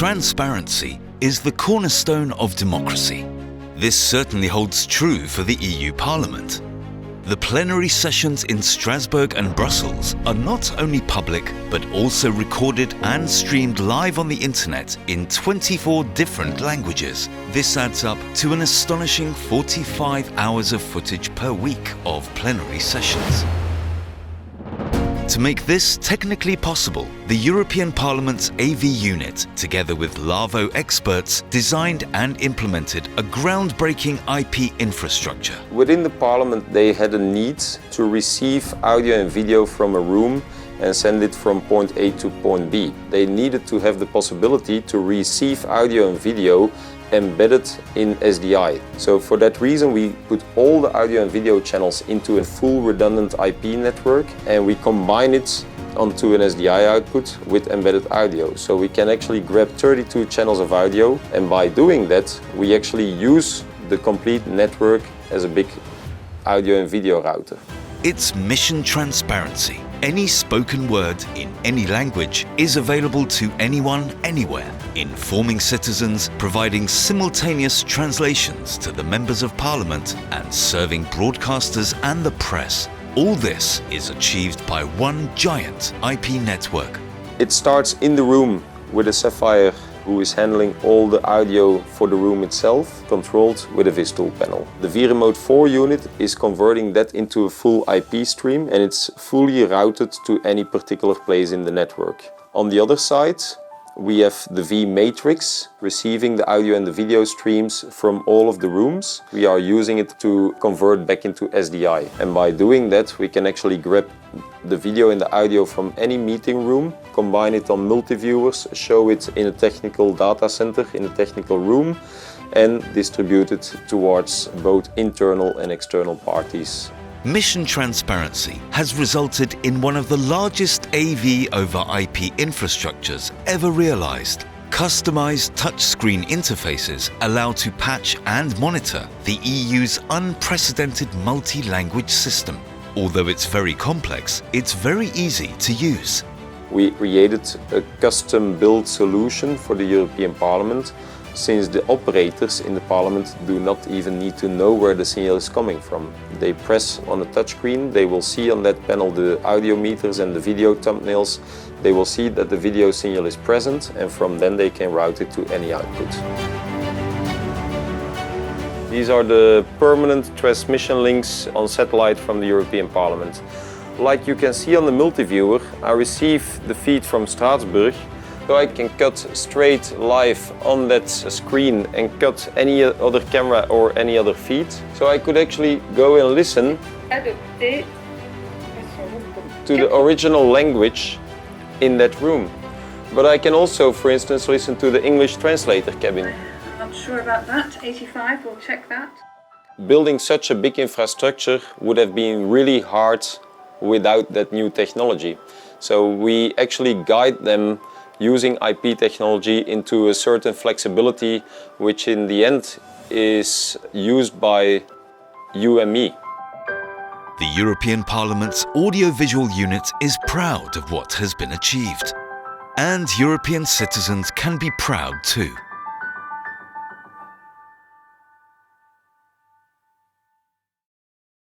Transparency is the cornerstone of democracy. This certainly holds true for the EU Parliament. The plenary sessions in Strasbourg and Brussels are not only public, but also recorded and streamed live on the internet in 24 different languages. This adds up to an astonishing 45 hours of footage per week of plenary sessions. To make this technically possible, the European Parliament's AV unit, together with Lawo experts, designed and implemented a groundbreaking IP infrastructure. Within the Parliament, they had a need to receive audio and video from a room and send it from point A to point B. They needed to have the possibility to receive audio and video embedded in SDI. So for that reason we put all the audio and video channels into a full redundant IP network and we combine it onto an SDI output with embedded audio. So we can actually grab 32 channels of audio, and by doing that we actually use the complete network as a big audio and video router. It's mission transparency. Any spoken word in any language is available to anyone, anywhere, informing citizens, providing simultaneous translations to the members of Parliament, and serving broadcasters and the press. All this is achieved by one giant IP network. It starts in the room with a sapphire who is handling all the audio for the room itself, controlled with a VisTool panel. The vRemote 4 unit is converting that into a full IP stream and it's fully routed to any particular place in the network. On the other side, we have the vMatrix receiving the audio and the video streams from all of the rooms. We are using it to convert back into SDI. And by doing that, we can actually grab the video and the audio from any meeting room, combine it on multi-viewers, show it in a technical data center, in a technical room, and distribute it towards both internal and external parties. Mission transparency has resulted in one of the largest AV over IP infrastructures ever realized. Customized touchscreen interfaces allow to patch and monitor the EU's unprecedented multi-language system. Although it's very complex, it's very easy to use. We created a custom-built solution for the European Parliament, since the operators in the Parliament do not even need to know where the signal is coming from. They press on a touchscreen, they will see on that panel the audio meters and the video thumbnails. They will see that the video signal is present, and from then they can route it to any output. These are the permanent transmission links on satellite from the European Parliament. Like you can see on the multi-viewer, I receive the feed from Strasbourg, so I can cut straight live on that screen and cut any other camera or any other feed. So I could actually go and listen to the original language in that room. But I can also, for instance, listen to the English translator cabin. I'm not sure about that. 85, we'll check that. Building such a big infrastructure would have been really hard without that new technology. So we actually guide them using IP technology into a certain flexibility, which in the end is used by you and me. The European Parliament's audiovisual unit is proud of what has been achieved. And European citizens can be proud too.